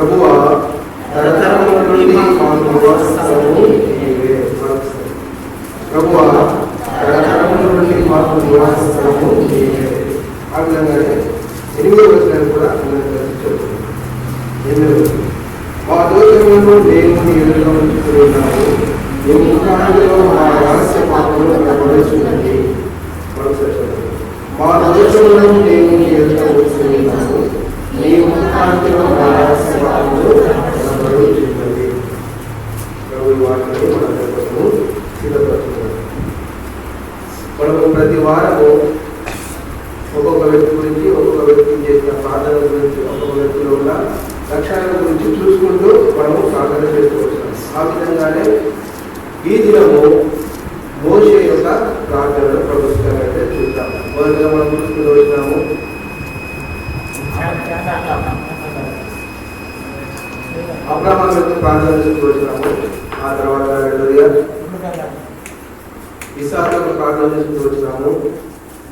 ప్రభువా తరతరముల నుండి మాకు నివాసస్థలము నీవే. ప్రభువా తరతరముల నుండి మాకు నివాసస్థలము నీవే. ఆ విధంగానే 8వ వచనాన్ని కూడా చెప్తున్నాను. మా దోషములను దేవుని ఎదురుగా ఉంచుతున్నాము, నీ ముఖాంతిలో మా రహస్య పాపములు కనబడుచున్నది. మా దోషములను దేవుని ఎదురుగా ఉంచుతున్నాము, నీ ముఖాంతిలో మా రహస్య పాపములు కనబడుచున్నది. ప్రభు వాటిని మన కోసము సిద్ధపడుతున్నాము. మనము ప్రతి వారము ఒక్కొక్క వ్యక్తి గురించి, ఒక్కొక్క వ్యక్తి చేసిన ప్రార్థన గురించి, ఒక్కొక్క వ్యక్తిలో ఉన్న లక్ష్యాల గురించి చూసుకుంటూ మనము ప్రార్థన చేసుకోవచ్చు. ఆ విధంగానే ఈ దినము మోషే యొక్క ప్రార్థనను ప్రభుత్వంగా అయితే చూద్దాం. మొదటిగా మనం చూసుకుని వచ్చినాము అబ్రహాము యొక్క ప్రార్థన చూస్తూ వచ్చినాము. ఆ తర్వాత రెండోదిగా ఇస్సాకు యొక్క ప్రార్థన చూస్తూ వచ్చినాము.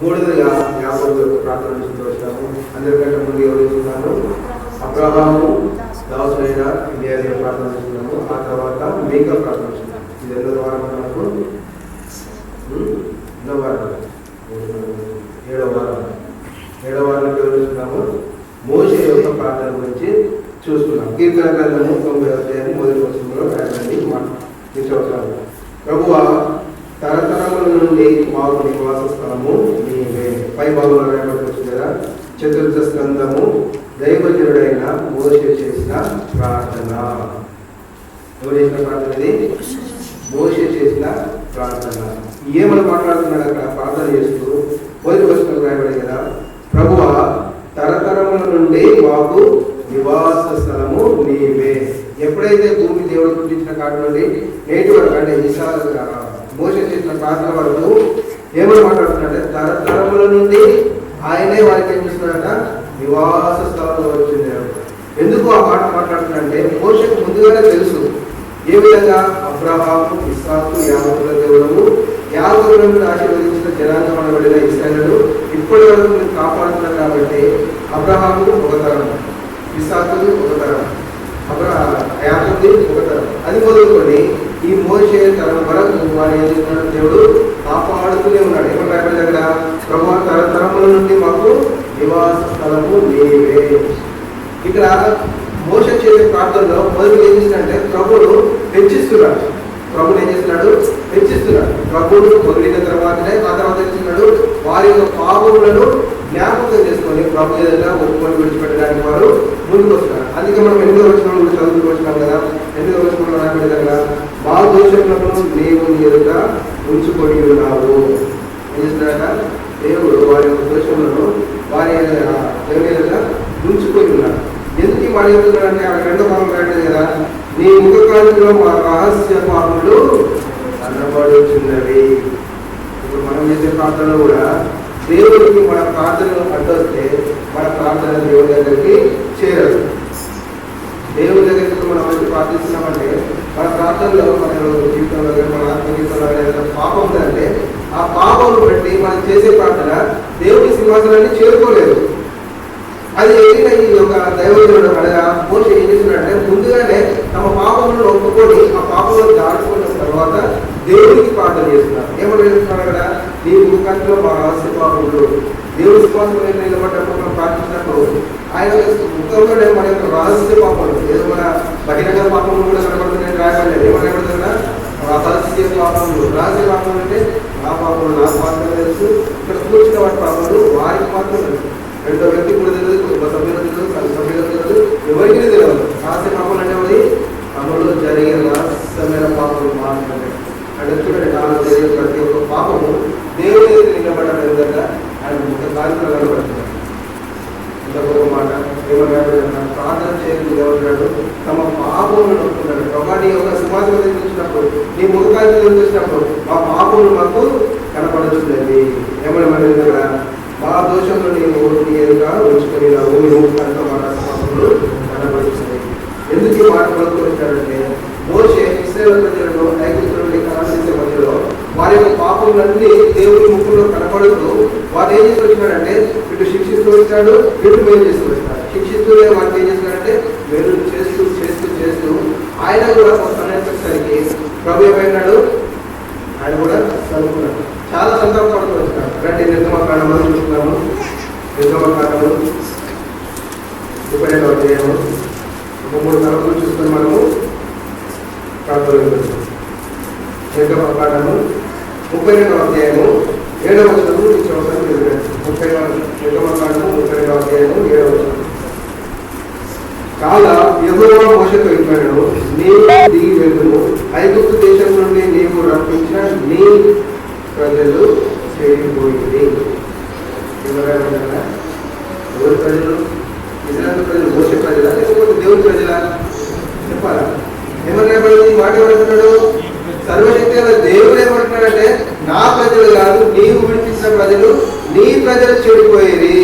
మూడోదిగా యాకోబు యొక్క ప్రార్థన చూస్తూ వచ్చినాము. అందరికంటే ముందు ఎవరు చూస్తున్నాము? అబ్రహాము, దాసుడైన ఎలియాజరు ప్రార్థన చేస్తున్నాము. ఆ తర్వాత మీకా ప్రార్థన చేస్తున్నాము. ఇది ఎన్నో వారం మనకు? 7వ వారం. 7వ వారంలో చూస్తున్నాము మోషే యొక్క ప్రార్థన గురించి చూస్తున్నాం. కీర్తన గ్రంథము 9వ అధ్యాయం మొదటి వచనంలో రాయబడింది చదువుతున్నాము. ప్రభువా తరతరముల నుండి మాకు నివాస స్థలము నీవే. పై భాగంలో రాయబడి కదా. చతుర్థ స్కందము దైవజనుడైన మోషే చేసిన ప్రార్థన. ఎవరు చేసిన ప్రార్థన? ఇది మోషే చేసిన ప్రార్థన. ఏమని మాట్లాడుతున్నాడు అక్కడ? ప్రార్థన చేస్తూ మొదటి వచనం రాయబడి కదా, ప్రభువా తరతరముల నుండి మాకు నివాస స్థలము నీవే. ఎప్పుడైతే భూమి దేవుడు పుట్టించిన కాటి నుండి నేటి వరకు, అంటే మోషే చేసిన ప్రార్థన వరకు ఏమని మాట్లాడుతున్నాడంటే తరతరముల నుండి ఆయనే వారికి ఏం చేస్తున్నాడట? నివాస స్థలంలో వచ్చింది. ఎందుకు ఆ మాట మాట్లాడుతున్నాడంటే మోషేకు ముందుగానే తెలుసు ఏ విధంగా అబ్రహాము, ఇస్సాకు, యాకోబుల దేవుడు యాకోబులను ఆశీర్వదించిన జనాంగం అనబడిన ఇశ్రాయేలు ఇప్పటి వరకు మీరు కాపాడుతున్నారు. కాబట్టి అబ్రహాముకు ఒక తరం, ఇస్సాకుకు ఒక తరం, యాకోబుది ఒక తరం, అది మొదలుకొని ఈ మోషే తరం వరకు వారు ఏం చేస్తున్నాడు? దేవుడు కాపాడుతూనే ఉన్నాడు. ఏమన్నా దగ్గర ప్రభువా తరతరముల నుండి మాకు నివాస స్థలము నీవే. ఇక్కడ మోషే చేసే ప్రార్థనలో మొదటి ఏం చేస్తున్నాడంటే ప్రభువును హెచ్చిస్తున్నాడు. ప్రభుని ఏం చేస్తున్నాడు? హెచ్చిస్తున్నాడు. ప్రభువును మొదలైన తర్వాతనే ఆ తర్వాత చేస్తున్నాడు వారి యొక్క పాపములను జ్ఞాపకం చేసుకొని ప్రభు ఏదైనా ఒప్పుకొని విడిచిపెట్టడానికి వారు ముందుకు వస్తున్నారు. అందుకే మనం 8వ వచనంలో చదువుతూ వచ్చినాం కదా. 8వ వచనంలో రాబడి దగ్గర మా దోషములను నీవు నీ ఎదుట ఉంచుకొని ఉన్నావు. ఏం చేస్తున్నాడట? దేవుడు వారి యొక్క దోషములను వారి దేవుని ఎదుట ఉంచుకొని ఉన్నాడు. ఎందుకు ఈ మాట చెప్తున్నాడంటే అక్కడ 2వ భాగం రాయలేదు కదా, నీ ముఖకాంతిలో మా రహస్య పాపములు కనబడుచున్నవి. ఇప్పుడు మనం చేసే ప్రార్థనలో కూడా దేవుడికి మన ప్రార్థనలు అడ్డొస్తే మన ప్రార్థన దేవుడి దగ్గరికి చేరదు. దేవుడి దగ్గరికి మనం వచ్చి ప్రార్థిస్తున్నామంటే మన ప్రార్థనలో, మన జీవితంలో, మన ఆత్మజీవితంలో పాపం ఉందంటే ఆ పాపం బట్టి మనం చేసే ప్రార్థన దేవుడి సింహాసనాన్ని చేరుకోలేదు. అది ఎదిగిన ఈ యొక్క దైవజనుడు అనగా మోషే ఏం చేస్తున్నాడంటే ముందుగానే తమ పాపములను ఒప్పుకొని ఆ పాపంలో దాటుకున్న తర్వాత దేవుడికి ప్రార్థన చేస్తున్నారు. ఏమని చేస్తున్నారు కదా, నీ ముఖంలో మా రహస్య పాపములు. దేవుడి సింహాసనం నిలబడ్డప్పుడు మనం ప్రార్థించినప్పుడు ఆయన ముఖంలోనే మన యొక్క రహస్య పాపములు, ఏదో మన బహిరంగ పాపములు కూడా కనబడుతున్నాయి రాయబడలేదు. ఏమని కనబడుతున్నా? రహస్య పాపములు. రహస్య పాపములు అంటే నా పాపములు నాకు మాత్రమే తెలుసు, ఇక్కడ కూర్చున్న వాటి పాపములు వారికి మాత్రం తెలుసు. రెండో వ్యక్తి కూడా తెలియదు, కుటుంబ సభ్యులకు తెలియదు, సభ్యులకు తెలియదు, ఎవరికి తెలియదు. రహస్య పాపములు అంటే అమలు జరిగే రహస్యమైన పాపములు మాత్రమే. అంటే చూడండి, నాలో జరిగే ప్రతి ఒక్క పాపము దేవుని నిలబడ్డ విధంగా ఆయన ముఖ కార్యక్రమాలు కనబడుతున్నారు. ఇంత గొప్ప మాట. ఏమన్నా ప్రార్థన చేయడం ఎవరు తమ పాపములను నొప్పుకున్నాడు. ప్రభాని యొక్క సింహాసనం చూసినప్పుడు, నీ ముఖ కార్యక్రమం చూసినప్పుడు మా పాపములు మాకు కనపడుతుంది. ఏమన్నా మన దగ్గర మా దోషంలో నీవు నీ ఎదురుగా ఉంచుకొని పాపములు కనబడుతుంది. ఎందుకు ఈ మాట పలుకొచ్చాడంటే మోషే ఇశ్రాయేలు ప్రజలను ఐగుప్తు నుండి కనబడించే మధ్యలో వారి యొక్క పాపములన్నీ దేవుని ముక్కులో కనబడుతూ వారు ఏం చేసి వచ్చినాడంటే ఇటు శిక్షిస్తూ వచ్చాడు, ఇటు మేలు చేస్తూ వచ్చినాడు. శిక్షిస్తూనే వారికి ఏం చేస్తున్నాడంటే మేలు చేస్తూ కూడా వచ్చేసరికి ప్రభు ఏమైనాడు, ఆయన కూడా చదువుకున్నాడు. చాలా సంతోషపడుతూ వచ్చినాడు. రండి నిర్గమకాండంలో చూస్తున్నాము. నిర్గమకాండము 32వ అధ్యాయము 3 తరగతులు చూసుకొని మనము ప్రార్థన. నిర్గమకాండము 32వ అధ్యాయము 7వ వచనము నుంచి అవసరం లేదు. నిర్గమకాండము 32వ అధ్యాయము 7వ వచనం. కాల యెహోవా మోషేతో ఇట్లనెను, నీవు దిగి వెళ్ళుము, ఐగుప్తు దేశం నుండి నీవు రప్పించిన నీ ప్రజలు చెడిపోయింది. ఎవరి ప్రజలు? ఇజ్రాయేలు ప్రజలు, మోషే ప్రజలా లేకపోతే దేవుని ప్రజలా? చెప్పాలా? ఏమన్నా మాట ఏమంటున్నాడు? సర్వశక్తి గల దేవుడు ఏమంటున్నాడంటే, నా ప్రజలు కాదు, నీవు విడిపించిన ప్రజలు, నీ ప్రజలు చెడిపోయేది.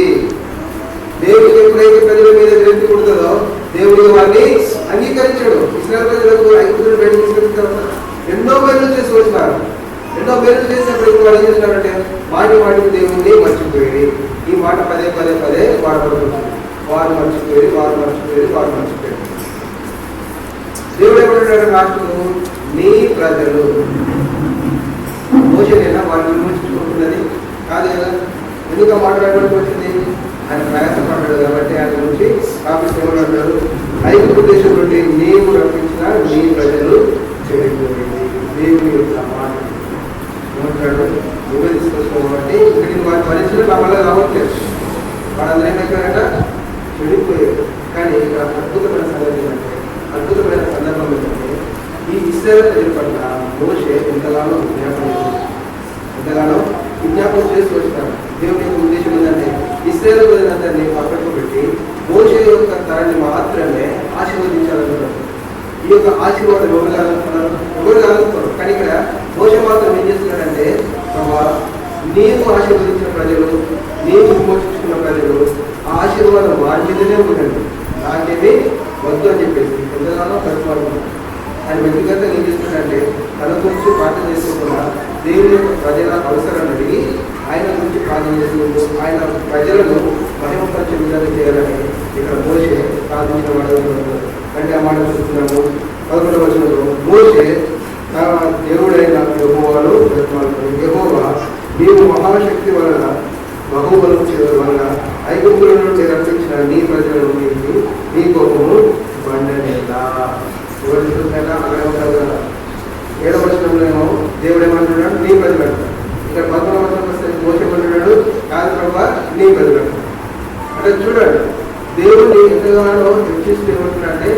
దేవుడికి ఎప్పుడైతే ప్రజల మీద విరక్తి పుడుతుందో దేవుడు వారిని అంగీకరించాడు. ఇస్రాయేల్ ప్రజలకు ఐగుప్తును బయట తీసుకెళ్తారు. ఎన్నో మేలు చేసి వచ్చినారు. ఎన్నో మేలు చేసినప్పుడు వాడు ఏం చేస్తున్నారంటే మాటికి దేవుడిని మర్చిపోయేది. ఈ మాట పదే వాడబడుతుంది. వారు మర్చిపోయేది. దేవుడు ఏమంటున్నాడు? రాష్ట్రము నీ ప్రజలు. మోషేనేనా వారిని విమర్శించుకుంటున్నది? కాదు కదా. ఎందుకు మాట్లాడబడి వచ్చింది? ఆయన ప్రయాసపడ్డాడు కాబట్టి ఆయన గురించి కాబట్టి ఏమన్నాడు? ఐగుప్తు దేశం నుండి నీవు రప్పించిన నీ ప్రజలు చెడిపోయింది. దేవుని యొక్క మాట ఏమంటాడు? నువ్వే తీసుకొస్తావు కాబట్టి ఇక్కడికి వారి పరిస్థితులు నా వల్ల రావట్లేదు. వాళ్ళందరూ ఏమైపోయారట? చెడిపోయారు. కానీ ఇక్కడ అద్భుతమైన సంగతి ఏంటంటే, అద్భుతమైన సందర్భం ఏంటంటే, ఈ ఇశ్రాయేలు ప్రజల పట్ల మోషే ఎంతగానో విజ్ఞాపనం చేసి వచ్చినాడు. దేవుని యొక్క ఉద్దేశం ఏంటంటే ఇశ్రాయేలు ప్రజలందరినీ పక్కకు పెట్టి మోషే యొక్క తరాన్ని మాత్రమే ఆశీర్వదించాలనుకున్నారు. ఈ యొక్క ఆశీర్వాదం ఎవరు కాదుతున్నారు. కానీ ఇక్కడ మోషే మాత్రం ఏం చేస్తున్నాడంటే, నీవు ఆశీర్వదించిన ప్రజలు, నీవు విమోచించుకున్న ప్రజలు, ఆ ఆశీర్వాదం వారి మీదనే ఉండండి, నాకేమీ వద్దు అని చెప్పేసి ఎంతగానో ప్రతిపాదన. ఆయన వ్యక్తిగతంగా ఏం చేస్తున్నాడంటే తన గురించి ప్రార్థన చేసుకోకుండా దేవుని యొక్క ప్రజల అవసరాన్ని అడిగి ఆయన గురించి ప్రార్థన చేసుకుంటూ ఆయన ప్రజలను మహిమపరిచే విధానం చేయాలని ఇక్కడ మోషే ప్రార్థించిన వాడు. అంటే ఆ మాట చూస్తున్నాము 11వ వచనంలో, మోషే తన దేవుడైన యెహోవాను బ్రతిమాలుకున్నాడు. యెహోవా నీవు మహాశక్తి వలన బహుబలం వలన ఐగుప్తుల నుండి రక్షించిన నీ ప్రజలను నీ కోపము బండనేలా. ఎవరు చూస్తున్నారా? అక్కడ ఉంటారు కదా. 7వ వచనంలో దేవుడు ఏమంటున్నాడు? నీ ప్రజలు అంటాడు. ఇక్కడ 11వ వచనం వస్తే మోషే అంటున్నాడు, కాదు ప్రభా నీ ప్రజలు అంటాడు. అంటే చూడండి, దేవుడిని ఎంతగానో హెచ్చిస్తూ ఏమంటున్నాడంటే,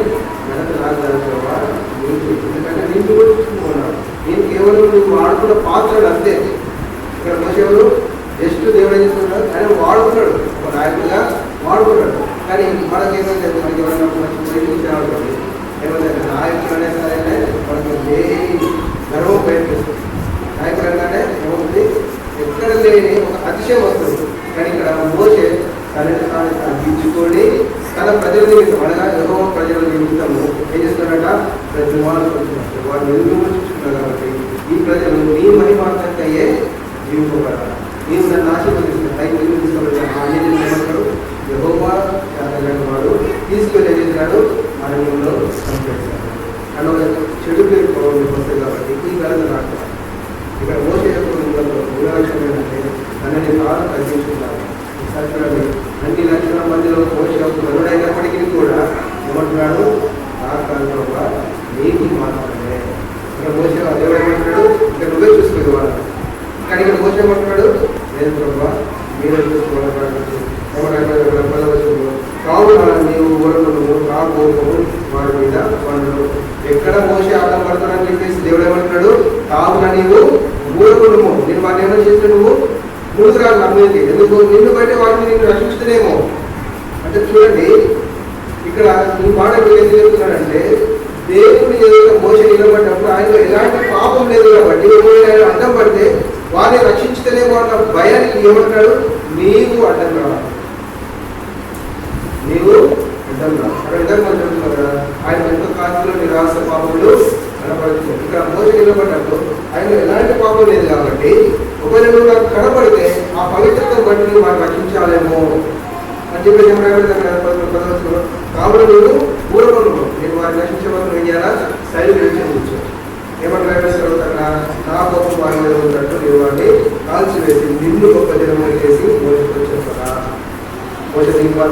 వెనక రాజు ప్రభా నీకు, ఎందుకంటే నీకు కూడా చూసుకున్నాడు. నేను కేవలం నువ్వు వాడుకున్న పాత్రలు అంతే. ఇక్కడ మోషే ఎవరు? జస్ట్ దేవుడు ఏం చేస్తున్నాడు? ఆయన వాడుకున్నాడు, ఒక నాయకుడిగా వాడుకున్నాడు. కానీ మనకేమైతే మనకి ఎవరైనా మంచి పొజిషన్ ఇచ్చేవాడు ఏమైతే నాయకుడు అనే సరే మనకి దేని గర్వం ప్రయత్నిస్తుంది. నాయకుడు అనగానే ఏమవుతుంది? ఎక్కడ లేని ఒక అతిశయం వస్తుంది. కానీ ఇక్కడ మోషే తనని తాను తగ్గించుకొని తన ప్రజల నిమిత్తం అనగా యెహోవా ప్రజల నిమిత్తము ఏం చేస్తున్నాడట? ప్రతిమాలు పడుతున్నారు. వారిని విమోచించుకున్నారు. కాబట్టి ఈ ప్రజలు నీ మహిమార్థంకయ్యే జీవింపబడాలి. నీవు నన్ను ఆశీర్వదిస్తున్నాడు. అయితే నీవు తీసుకున్నాడు యెహోవా చేతగాని వాడు తీసుకొని ఏం చేసినాడు? అరణ్యంలో చంపేశాడు. అని ఒక చెడు పేరు పౌరులు వస్తాయి. కాబట్టి ఈ గలత రాష్ట్రం ఇక్కడ మోషే యొక్క మూలలక్షణం ఏంటంటే తనని తాను తగ్గించుకున్నారు. సత్యులని అన్ని లక్షల మందిలో మోషే యొక్క గరుడైనప్పటికీ కూడా ఏమంటున్నాడు? నా కాలంలో నీకు మాత్రమే. ఇక్కడ మోషే దేవుడు ఏమంటున్నాడు? ఇక్కడ నువ్వే చూసుకోదు వాళ్ళ. కానీ ఇక్కడ మోషే ఏమంటున్నాడు? లేదు ప్రభా మీరే చూసుకోవాలి. కావున నీవు ఊరకును నా కోపము వాడి మీద పండును. ఎక్కడ మోషే ఆటం పడతాడని చెప్పేసి దేవుడు ఏమంటున్నాడు? కావున నీవు ఊరకును. నేను వాటిని ఏమైనా చేస్తే నువ్వు ముందుకు రాదు అభివృద్ధి. ఎందుకు? నిన్ను బట్టి వాటిని నేను రక్షించుతానేమో. అంటే చూడండి, ఇక్కడ ఈ మాట ఎందుకు చెప్తున్నాడంటే, దేవుని ఏదైతే మోషే నిలబడినప్పుడు ఆయనలో ఎలాంటి పాపం లేదు కాబట్టి ఆయన అడ్డం పడితే వారిని రక్షించుతానేమో అన్న భయానికి ఏమంటాడు? నీవు అడ్డం రావాలి, నీవు అడ్డం రా. అక్కడ ఇద్దరు మనం చెప్తున్నారు కదా, ఆయన ఎంతో కాలంలో నిరాశ పాపములు కనపడుతుంది. ఇక్కడ మోషే నిలబడినప్పుడు ఆయన ఎలాంటి పాపం లేదు కాబట్టి ఒకవేళ నువ్వు నాకు కనపడితే ఆ పవిత్రతను బట్టి నువ్వు వారిని రక్షించాలేమో అని చెప్పేసి ఏమైనా కావున నువ్వు ఊరకొను. నేను వారిని రక్షించే వరకు ఏం చేయాలా?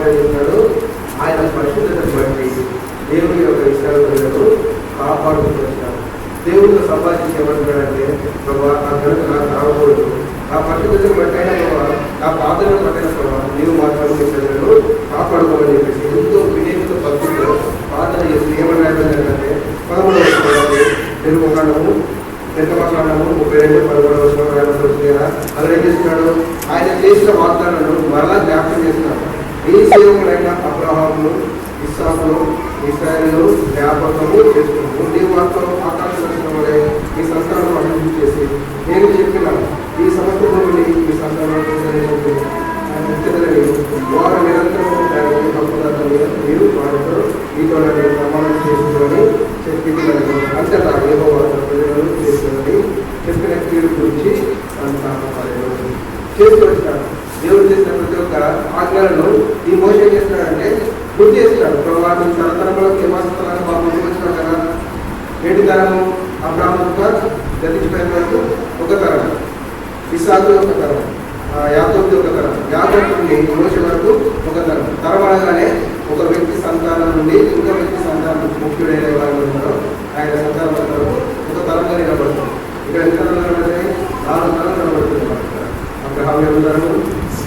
చేస్తున్నాడు, ఆయన పరిశుద్ధతను బట్టి దేవుని యొక్క ఇష్టాలను కాపాడుతూ వచ్చినాడు. దేవుడితో సంపాదించేమంటున్నాడంటే ప్రభావ ఆ కనుక నాకు రాకూడదు, ఆ పరిశుద్ధతను బట్టి అయినా ప్రభావ, ఆ ప్రార్థనను బట్టైన ప్రభావ నీవు మాత్రం ప్రజలను కాపాడుకోమని చెప్పేసి ఎంతో వినయంతో భక్తులతో ప్రార్థన చేసి ఏమన్నాడంటే 13వ తెలుగు కాండము నిర్గమకాండము 32-11 అలా ఏం చేస్తున్నాడు, ఆయన చేసిన వాగ్దానాలను మరలా జ్ఞాపకం చేస్తున్నాడు. ఈ సేవకులైన అబ్రహామును, ఇస్సాకును, ఇశ్రాయేలును జ్ఞాపకము చేసుకుంటూ నీవు మాత్రం ఆకాశం వలె ఈ సంతానం అభివృద్ధి చేసి నేను చెప్పిన ఈ సంవత్సరంలోని ఈ సంతానం వారు నిరంతరం మీరు వారితో మీతో ప్రమాణం చేసుకుని చెప్పిందని అంతటా ఏవో ప్రజలను చేసుకుని చెప్పిన కీడు గురించి చేసుకొచ్చాడు. దేవుడు చేసిన ప్రతి ఒక్క ఆజ్ఞలను ఈ మోసం చేస్తున్నాడంటే గుర్తు చేస్తున్నాడు. ప్రభావం తరతరంలో ఏమాస్తాను బాబు ముందుకు వచ్చినాడు కదా. నేటి తరము అబ్రాహ్మణుగా గతించిపోయిన వరకు ఒక తరం, ఇస్సాకు ఒక తరం, యాకోబు ఒక తరం, యాకోబు నుండి మోషే వరకు ఒక తరం. తరం అనగానే ఒక వ్యక్తి సంతానం నుండి ఇంకో వ్యక్తి సంతానం ముఖ్యుడైన వారు ఉన్నారో ఆయన సంతానం ఒక తరంగా నిలబడుతుంది. ఇక్కడ ఎంత తరం నిలబడితే 4 తరం నిలబడుతుంది. అబ్రహాము యొక్క తరము,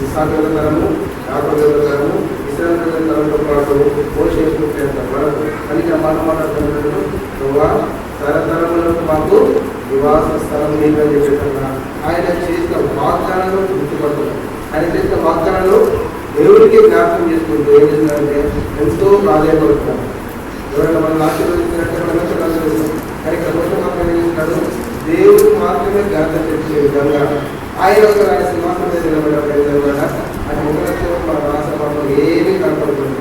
ఇస్సాకు యొక్క తరము, యాకోబు యొక్క తరము, ఇశ్రాయేలు యొక్క తరంతో పాటు మోషే వరకు అని మాట్లాడుతున్నారు. తరతరములకు మాకు నివాస స్థలం లేదని చెప్పేటన్నా ఆయన చేసిన వాగ్దానాలను గుర్తుపడుతున్నారు. ఆయన చేసిన వాగ్దానాలు దేవుడికి జ్ఞాపకం చేసుకుంటూ ఏం చేస్తున్నారంటే ఎంతో ప్రాధాన్యపడుతున్నారు. ఎవరైనా మనం ఆశీర్వదించినట్టే మనం ఆశీర్వదిస్తాం. కానీ ఇక్కడ మోసం మాత్రం ఏం చేస్తున్నాడు, దేవుడికి మాత్రమే ఘనత తెచ్చే విధంగా ఆయన ఒక ఆయన సింహాసనం మీద నిలబడ్డ ఆయన ముఖలక్ష్యం మన రాష్ట్ర మాత్రం ఏమీ కనపడుతుంది.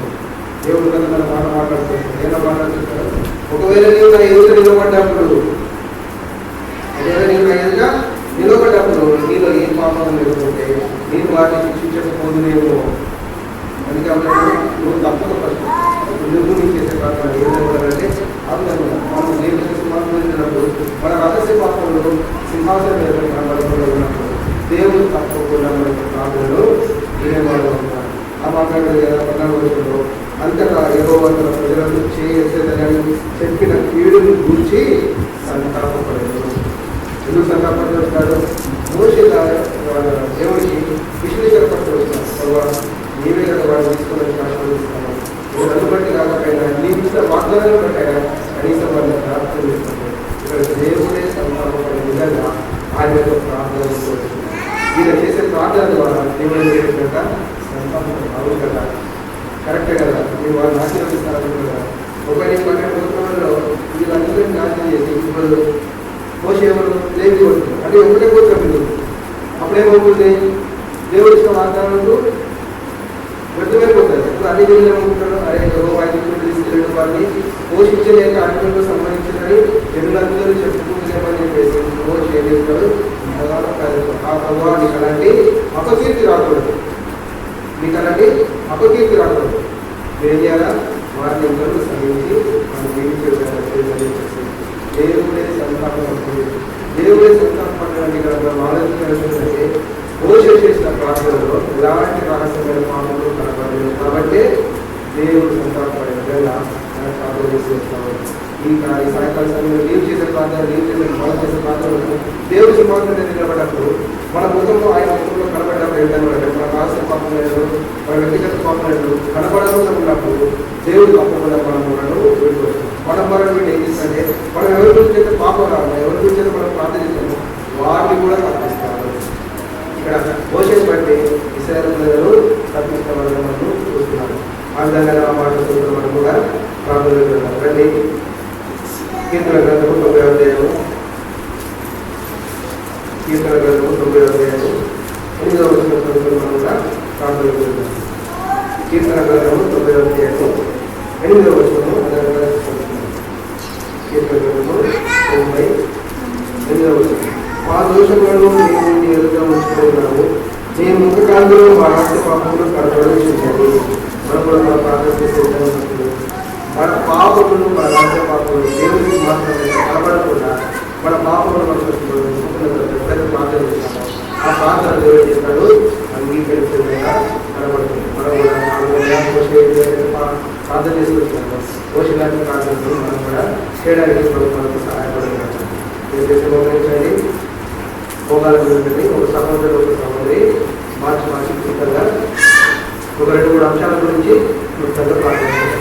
దేవుడు కదా తన మాట మాట్లాడుతున్నాడు. ఏదో మాట్లాడుతున్నాడు, ఒకవేళ నీవు నా ఎదుట నిలబడ్డప్పుడు నీలో ఏం పాపం లేకపోతే నేను వాటిని శిక్షించకపోదునేమో అని కాబట్టి నువ్వు తప్పక ఫస్ట్ నువ్వు నీ చేసే ప్రార్థన ఏదంటే మనం దేవుని సింహాసనం వెళ్ళినప్పుడు మన రహస్య పాత్రలో సింహాసనం మీద కనబడకుండా ఉన్నప్పుడు దేవుడు తప్పకుండా మనకి ప్రార్థనలు వినేవాళ్ళు ఉంటారు. ఆ మాట్లాడేది కదా 14 అంతటా యెహోవా తన ప్రజలను చేసేదని చెప్పిన కీడుని గూర్చి సంతాపపడేది. ఎందుకు సంతాపడుతున్నాడు? మోషే దేవుడికి విశ్లేషపడుతూ వస్తున్నాడు. నీవే కదా వాడిని తీసుకొని ఆశీర్వదిస్తాను, నేను అనుబట్టి కాకపోయినా నీ ఇష్ట వాగ్దానాలు పెట్టాయా కనీసం వాళ్ళని ప్రార్థన చేస్తాను. ఇక్కడ దేవుడే సంతాపపడే విధంగా ఆయన యొక్క ప్రార్థన ఈయన చేసే ప్రార్థన ద్వారా దేవుడు చేసినాక సంతాపం అవును కదా, కరెక్టే కదా. మీరు వాళ్ళని ఆశీర్వదిస్తారు కదా. ఒకవేళ గోత్రంలో వీళ్ళందరినీ నాశనం చేసి ఇప్పుడు మోషే ఎవరు లేవి కొడుతుంది అంటే ఒకటే గోత్రం వీళ్ళు. అప్పుడేమవుతుంది, దేవుడు ఇచ్చిన వాగ్దానాలకు వ్యర్థమైపోతుంది. ఇప్పుడు అన్ని దేవుళ్ళు ఏమనుకుంటారు, అరే వాటిని తీసుకెళ్ళడం వారిని పోషించలేక అన్నింటిలో సంబంధించిందని జనులందరూ చెప్పుకుంటున్నామని చెప్పేసి మోషే ఏం చేస్తాడు, ఆ ప్రభావ నీకు అలాంటి అపకీర్తి రాకూడదు, మీకు అలాంటి అపకీర్తి రాకూడదు. ఏం చేయాలా, వారిని అందరూ సహించి మనం జీవించేసి దేవుడే సంతాపడుతుంది. దేవుడే సంతాపడడానికి ఇక్కడ మనం ఆలోచించాల్సిందంటే మోషే చేసిన ప్రార్థనలో ఎలాంటి రహస్యమైన పాపలు కనబడలేదు కాబట్టి దేవుడు సంతాపడే విధంగా మనం ప్రార్థన చేసి వస్తాము. ఈ సాయంకాల సమయంలో నీవు చేసే ప్రార్థన, నీవు చేసే మనం చేసే ప్రార్థనలు దేవుడు సింహాసనం నిలబడ్డప్పుడు మన ముఖంలో ఆయన ముఖంలో కనబడ్డప్పుడు ఏంటంటే మన రహస్య పాపం లేదు, మన వ్యక్తిగత పాపం లేదు కనబడకుండా ఉన్నప్పుడు దేవుడు తప్పకుండా మనం పెట్టుకోవచ్చు. మనం వీళ్ళు ఏం చేస్తుంటే మనం ఎవరి గురించి అయితే పాపం రావాలి, ఎవరి గురించి అయితే మనం ప్రార్థన చేస్తాము వారిని కూడా తప్పిస్తారు. ఇక్కడ మోషేని బట్టి ఇశ్రాయేలు ప్రజలు తప్పించబడడం మనం చూస్తున్నాము. ఆ విధంగా మాట్లాడుతున్న మనం కూడా ప్రార్థన చేస్తున్నాం. రండి, కీర్తన గ్రంథము 9వ అధ్యాయము, కీర్తన గ్రంథము 9వ అధ్యాయము 8వ వచనం మనం కూడా ప్రార్థన చేస్తున్నాం. కీర్తన గ్రంథము 9వ అధ్యాయము 8వ వచనము కీర్తన గ్రంథము 98వ వచనం. మా దోషములను మేము నీ ఎదుట ఉంచుకున్నాము, నీ ముఖ కాంతిలో మా రహస్య పాపములు ప్రదర్శించండి. మనం కూడా మన ప్రార్థన చేసే మన పాపములు మన రహస్య పాపములు దేవుడికి మాత్రమే కనబడకుండా మన పాపములు మనకు ప్రార్థన చేస్తాము. ఆ ప్రార్థన దేవుడు చేస్తాడు, అంగీకరించే విధంగా కనబడుతుంది. మనం కూడా ప్రార్థన చేసుకుంటున్నాము. పోషకానికి ప్రార్థనలు మనం కూడా చేయడానికి మనకు సహాయపడుతున్నాము. మీరు చేసే గమనించండి, భోగాల గురించి ఒక సహోదరు ఒక సహోదరి మార్చి క్లుప్తంగా ఒక 2-3 అంశాల గురించి క్లుప్తంగా ప్రార్థించారు.